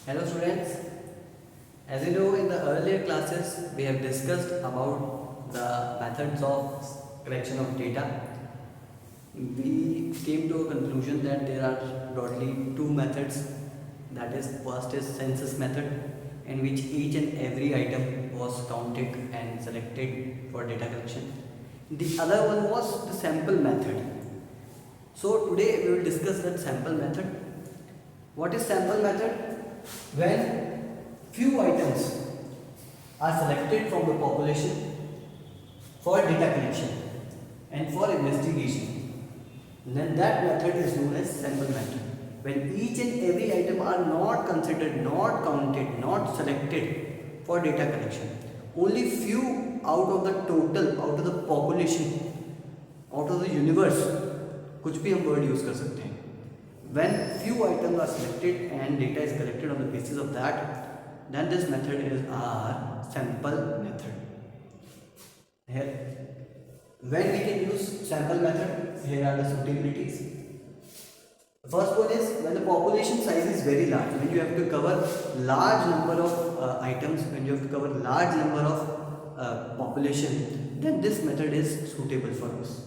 Hello students, as you know in the earlier classes we have discussed about the methods of collection of data. We came to a conclusion that there are broadly two methods, that is first is census method in which each and every item was counted and selected for data collection. The other one was the sample method. So today we will discuss that sample method. What is sample method? When few items are selected from the population for data collection and for investigation, then that method is known as sample method. When each and every item are not considered, not counted, not selected for data collection, only few out of the total, out of the population, out of the universe, कुछ भी हम word use कर सकते हैं. When few items are selected and data is collected on the basis of that, then this method is our sample method. Here, when we can use sample method, here are the suitabilities. The first one is when the population size is very large, when you have to cover large number of items, when you have to cover large number of population, then this method is suitable for us.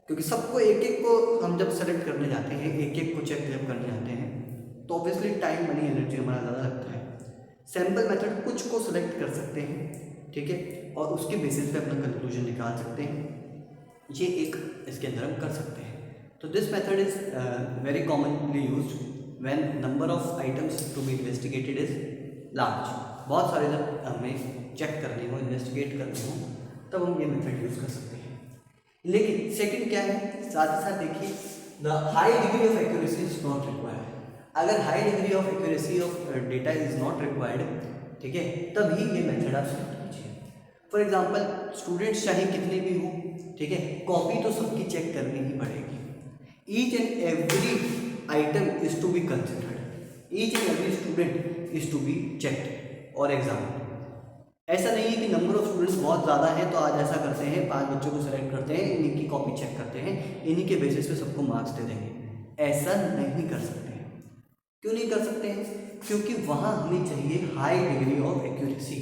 क्योंकि सबको एक एक को हम जब select करने जाते हैं, एक एक को चेक जब करने जाते हैं, तो ऑब्वियसली टाइम मनी एनर्जी हमारा ज़्यादा लगता है. सैम्पल मेथड कुछ को सिलेक्ट कर सकते हैं, ठीक है, और उसके बेसिस पे अपना कंक्लूजन निकाल सकते हैं. ये एक इसके अंदर हम कर सकते हैं. तो this method is very commonly used when number of items to be investigated is large. बहुत सारे जब हमें चेक करने हो, इन्वेस्टिगेट करने हो, तब हम ये मेथड यूज़ कर सकते हैं. लेकिन सेकंड क्या है, साथ ही साथ देखिए, the high degree of accuracy is not required. अगर high degree of accuracy of data is not required, ठीक है, तभी ये मेथड आप सेलेक्ट कीजिए. फॉर एग्जांपल स्टूडेंट्स चाहे कितने भी हो, ठीक है, कॉपी तो सबकी चेक करनी ही पड़ेगी. Each and every item is to be considered, each and every student is to be checked और एग्जाम. ऐसा नहीं है कि नंबर ऑफ स्टूडेंट्स बहुत ज़्यादा है तो आज ऐसा करते हैं, 5 बच्चों को सेलेक्ट करते हैं, इन्हीं की कॉपी चेक करते हैं, इन्हीं के बेसिस पे सबको मार्क्स दे देंगे. ऐसा नहीं कर सकते हैं. क्यों नहीं कर सकते हैं? क्योंकि वहाँ हमें चाहिए हाई डिग्री ऑफ एक्यूरेसी.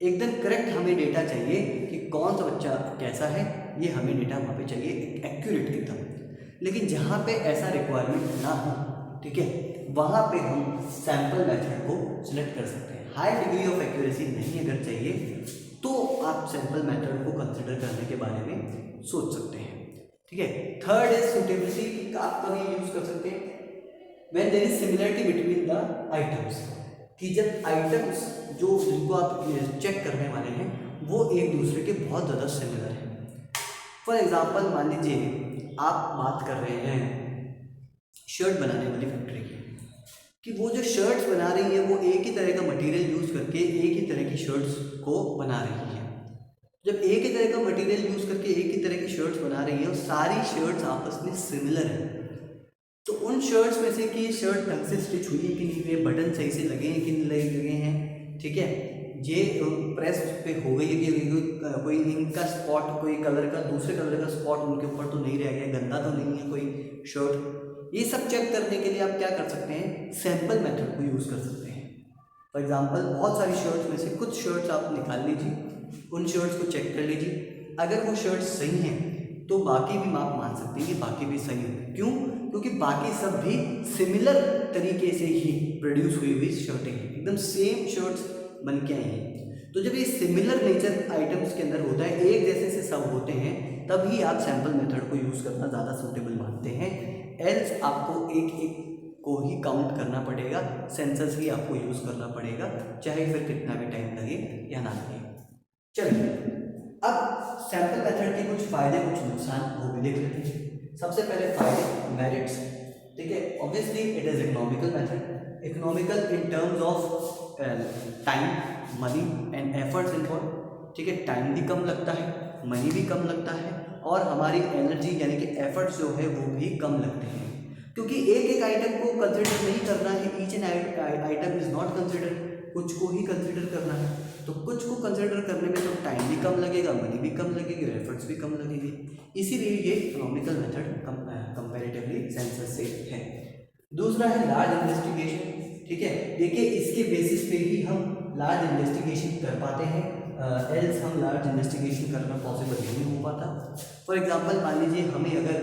एकदम करेक्ट हमें डेटा चाहिए कि कौन सा बच्चा कैसा है, ये हमें डेटा वहाँ पे चाहिए एक्यूरेट एकदम. लेकिन जहाँ पे ऐसा रिक्वायरमेंट ना हो, ठीक है, वहाँ पे हम सैम्पल मेथड को सिलेक्ट कर सकते हैं. हाई डिग्री ऑफ एक्यूरेसी नहीं अगर चाहिए तो आप सैम्पल मेथड को कंसिडर करने के बारे में सोच सकते हैं, ठीक है. Third is suitability. आप कभी यूज कर सकते हैं when there is similarity between the items, कि जब आइटम्स जो जिनको आप चेक करने वाले हैं वो एक दूसरे के बहुत ज़्यादा सिमिलर हैं. फॉर एग्जाम्पल मान लीजिए आप बात कर रहे हैं शर्ट बनाने वाली फैक्ट्री की, कि वो जो शर्ट्स बना रही है वो एक ही तरह का मटेरियल यूज़ करके एक ही तरह की शर्ट्स को बना रही है. जब एक ही तरह का मटेरियल यूज़ करके एक ही तरह की शर्ट्स बना रही है और सारी शर्ट्स आपस में सिमिलर हैं, तो उन शर्ट्स में से कि ये शर्ट ढंग से स्टिच हुई है कि नहीं हुई है, बटन सही से लगे हैं कि नहीं लगे हैं, ठीक है, ये प्रेस पे हो गई है कि कोई इंक का स्पॉट, कोई कलर का दूसरे कलर का स्पॉट उनके ऊपर तो नहीं रह गया, गंदा तो नहीं है कोई शर्ट. ये सब चेक करने के लिए आप क्या कर सकते हैं, सैम्पल मेथड को यूज़ कर सकते हैं. फॉर एग्जांपल बहुत सारी शर्ट्स में से कुछ शर्ट्स आप निकाल लीजिए, उन शर्ट्स को चेक कर लीजिए. अगर वो शर्ट्स सही हैं तो बाकी भी आप मान सकते हैं कि बाकी भी सही हैं. क्यों? क्योंकि बाकी सब भी सिमिलर तरीके से ही प्रोड्यूस हुई शर्टें हैं, एकदम सेम शर्ट्स बन के आई हैं. तो जब ये सिमिलर नेचर आइटम्स के अंदर होता है, एक जैसे से सब होते हैं, तभी आप सैम्पल मेथड को यूज़ करना ज़्यादा सूटेबल मानते हैं. एल्स आपको एक एक को ही काउंट करना पड़ेगा, सेंसस ही आपको यूज़ करना पड़ेगा, चाहे फिर कितना भी टाइम लगे या ना लगे. चलिए अब सैम्पल मेथड के कुछ फ़ायदे कुछ नुकसान वो भी देख लेते हैं. सबसे पहले फ़ायदे, मेरिट्स, ठीक है. Obviously it is economical method. Economical in terms of time, money and efforts involve, ठीक है. टाइम भी कम लगता है, मनी भी कम लगता है और हमारी एनर्जी यानी कि एफर्ट्स जो है वो भी कम लगते हैं. क्योंकि एक एक आइटम को कंसिडर नहीं करना है, each and item is not consider, कुछ को ही कंसिडर करना है. तो कुछ को कंसिडर करने में तो टाइम भी कम लगेगा, मनी भी कम लगेगी और एफर्ट्स भी कम लगेगी. इसीलिए ये इकोनॉमिकल मेथड कंपैरेटिवली सेंसस से है. दूसरा है लार्ज इन्वेस्टिगेशन, देखिए इसके बेसिस पे ही हम लार्ज इन्वेस्टिगेशन कर पाते हैं, एल्स हम लार्ज इन्वेस्टिगेशन करना पॉसिबल नहीं हो पाता। फॉर एग्जांपल मान लीजिए हमें अगर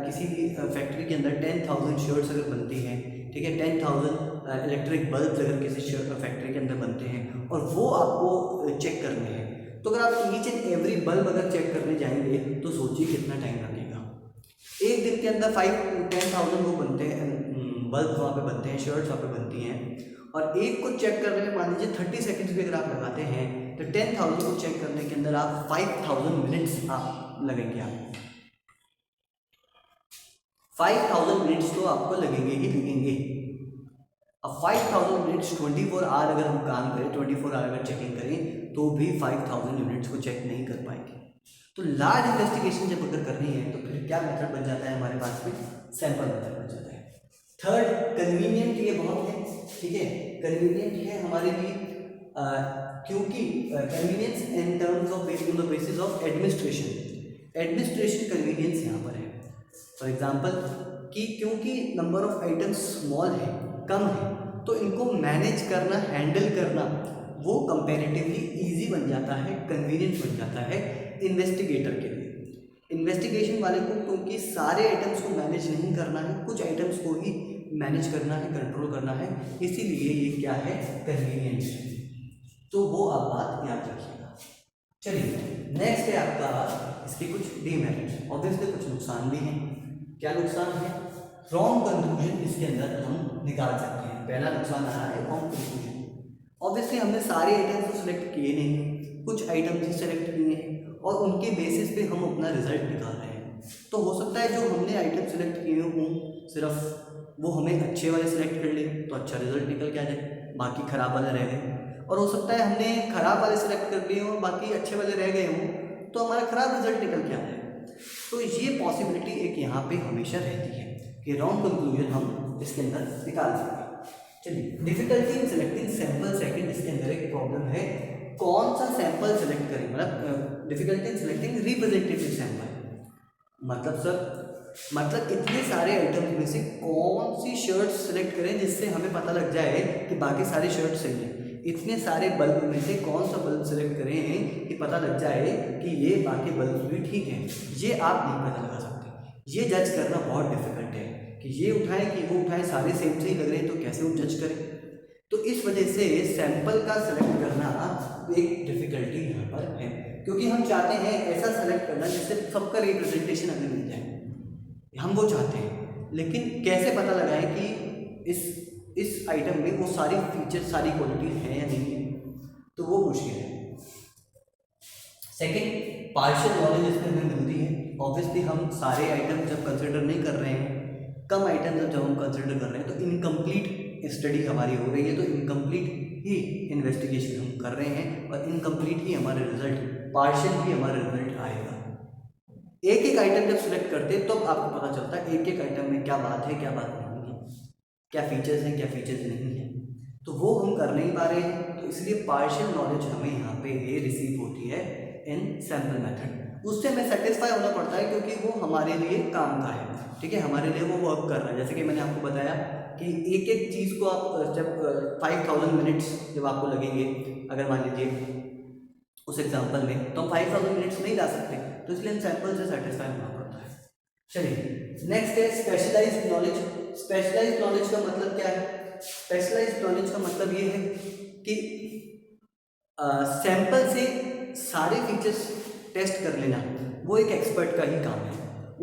किसी भी फैक्ट्री के अंदर 10,000 शर्ट्स अगर बनती हैं, ठीक है, 10,000 इलेक्ट्रिक बल्ब अगर किसी फैक्ट्री के अंदर बनते हैं और वो आपको चेक करने हैं, तो अगर आप ईच एंड एवरी बल्ब अगर चेक करने जाएंगे तो सोचिए कितना टाइम लगेगा। एक दिन के अंदर 10,000 वो बनते हैं, बल्ब वहाँ पे बनते हैं, शर्ट्स वहाँ पे बनती हैं, और एक को चेक करने में मान लीजिए 30 सेकेंड्स भी अगर आप लगाते हैं तो 10,000 को चेक करने के अंदर आप 5,000 मिनट्स आप लगेंगे। आप 5,000 मिनट्स तो आपको लगेंगे ही लगेंगे। अब 5,000 मिनट्स 24 आवर अगर हम काम करें, 24 आवर अगर चेकिंग करें तो भी 5,000 यूनिट्स को चेक नहीं कर पाएंगे। तो लार्ज इन्वेस्टिगेशन जब अगर करनी है तो फिर क्या मेथड बन जाता है हमारे पास में? सैंपल मेथड बन जाता है। थर्ड, कन्वीनियंट, ये बहुत है, ठीक है, कन्वीनियंट है हमारे लिए, क्योंकि convenience in terms of on the basis of administration convenience यहाँ पर है। फॉर एग्जांपल कि क्योंकि नंबर ऑफ आइटम्स स्मॉल है, कम है, तो इनको मैनेज करना, हैंडल करना वो कंपैरेटिवली इजी बन जाता है, कन्वीनियंट बन जाता है इन्वेस्टिगेटर के लिए। इन्वेस्टिगेशन वाले को क्योंकि सारे आइटम्स को मैनेज नहीं करना है, कुछ आइटम्स को ही मैनेज करना है, कंट्रोल करना है, इसीलिए ये क्या है? कन्वीनियंट है। तो वो आप बात याद रखिएगा। चलिए नेक्स्ट है आपका इसके कुछ डीमेरिट्स, ऑब्वियसली कुछ नुकसान भी हैं। क्या नुकसान है? रॉन्ग कंक्लूजन इसके अंदर हम निकाल सकते हैं। पहला नुकसान आ रहा है रॉन्ग कंक्लूजन। ऑब्वियसली हमने सारे आइटम्स को सिलेक्ट किए नहीं, कुछ आइटम्स ही सिलेक्ट किए हैं और उनके बेसिस पे हम अपना रिजल्ट निकाल रहे हैं। तो हो सकता है जो हमने आइटम सिलेक्ट किए हों सिर्फ वो हमें अच्छे वाले सिलेक्ट कर ले तो अच्छा रिजल्ट निकल के आ जाए, बाकी खराब वाले रह गए। और हो सकता है हमने खराब वाले सिलेक्ट कर लिए हों, बाकी अच्छे वाले रह गए हों, तो हमारा खराब रिजल्ट निकल के आ जाए। तो ये पॉसिबिलिटी एक यहाँ पे हमेशा रहती है कि रॉन्ग कंक्लूजन हम इसके अंदर निकाल सकते हैं। चलिए, difficulty in selecting sample, second इसके अंदर एक प्रॉब्लम है, कौन सा सैंपल सेलेक्ट करें, मतलब difficulty in selecting representative sample. मतलब सर, मतलब इतने सारे आइटम्स में से कौन सी शर्ट सेलेक्ट करें जिससे हमें पता लग जाए कि बाकी सारी शर्ट सही है। इतने सारे बल्ब में से कौन सा बल्ब सेलेक्ट करें कि पता लग जाए कि ये बाकी बल्ब भी ठीक हैं, ये आप नहीं पता लगा सकते। ये जज करना बहुत डिफिकल्ट है कि ये उठाएं कि वो उठाएं, सारे सेम से ही लग रहे हैं, तो कैसे वो जज करें। तो इस वजह से सैंपल का सेलेक्ट करना एक डिफिकल्टी यहाँ पर है, क्योंकि हम चाहते हैं ऐसा सेलेक्ट करना जिससे सबका रिप्रेजेंटेशन हमें मिल जाए, हम वो चाहते हैं। लेकिन कैसे पता लगाएं कि इस आइटम में वो सारी फीचर, सारी क्वालिटी है या नहीं है, तो वो मुश्किल है। सेकंड, पार्शियल नॉलेज इसमें हमें मिलती है। ऑब्वियसली हम सारे आइटम जब कंसिडर नहीं कर रहे हैं, कम आइटम जब हम कंसिडर कर रहे हैं, तो इनकम्प्लीट स्टडी हमारी हो रही है, तो इनकम्प्लीट ही इन्वेस्टिगेशन हम कर रहे हैं और इनकम्प्लीट ही हमारे रिजल्ट, पार्शियल ही हमारा रिजल्ट आएगा। एक एक आइटम जब सिलेक्ट करते हैं तो आपको पता चलता है एक एक आइटम में क्या बात है, क्या बात नहीं है, क्या फीचर्स हैं, क्या फीचर्स नहीं है, तो वो हम कर नहीं पा रहे हैं। तो इसलिए पार्शियल नॉलेज हमें यहाँ पे ये रिसीव होती है इन सैंपल मेथड। उससे हमें सेटिस्फाई होना पड़ता है क्योंकि वो हमारे लिए काम का है, ठीक है, हमारे लिए वो वर्क कर रहा है। जैसे कि मैंने आपको बताया कि एक एक चीज़ को आप जब 5,000 मिनट्स जब आपको लगेंगे, अगर मान लीजिए उस एग्जांपल में, तो हम 5,000 मिनट्स नहीं ला सकते, तो इसलिए हम सैंपल से सेटिस्फाई होना पड़ता है। चलिए नेक्स्ट है स्पेशलाइज्ड नॉलेज। स्पेशलाइज्ड नॉलेज का मतलब क्या है? स्पेशलाइज्ड नॉलेज का मतलब ये है कि सैंपल से सारे फीचर्स टेस्ट कर लेना वो एक एक्सपर्ट का ही काम है।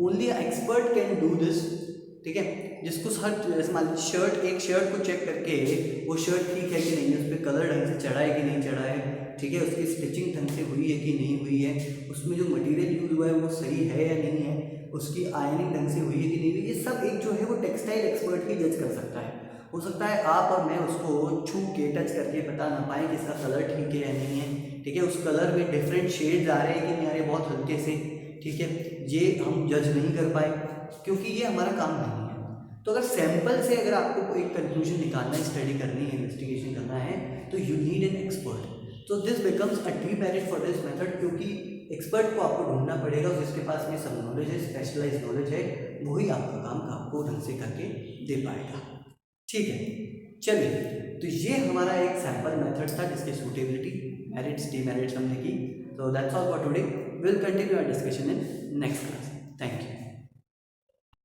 Only expert can do this, ठीक है। जिसको जैसे मान लीजिए शर्ट, एक शर्ट को चेक करके वो शर्ट ठीक है कि नहीं है, उस पर कलर ढंग से चढ़ा है कि नहीं चढ़ा है, ठीक है, उसकी स्टिचिंग ढंग से हुई है कि नहीं हुई है, उसमें जो मटेरियल यूज हुआ है वो सही है या नहीं है, उसकी आयनिंग ढंग से हुई है कि नहीं हुई, ये सब एक जो है वो टेक्सटाइल एक्सपर्ट ही जज कर सकता है। हो सकता है आप और मैं उसको छू के टच करके बता ना पाएँ कि इसका कलर ठीक है या नहीं है, ठीक है, उस कलर में डिफरेंट शेड्स आ रहे हैं कि नहीं आ रहे, बहुत हल्के से, ठीक है, ये हम जज नहीं कर पाए क्योंकि ये हमारा काम नहीं है। तो अगर सैंपल से अगर आपको एक कंक्लूजन निकालना है, स्टडी करनी है, इन्वेस्टिगेशन करना है, तो यू नीड एन एक्सपर्ट। तो this becomes a demerit for this method, क्योंकि एक्सपर्ट को आपको ढूंढना पड़ेगा जिसके पास में सब नॉलेज है, स्पेशलाइज नॉलेज है, वही आपका काम आपको ढंग से करके दे पाएगा। ठीक है, चलिए तो ये हमारा एक सैम्पल मेथड था जिसकी सूटेबिलिटी, मेरिट्स, डीमेरिट्स हमने की. So that's all for today. We'll continue our discussion in next class. Thank you.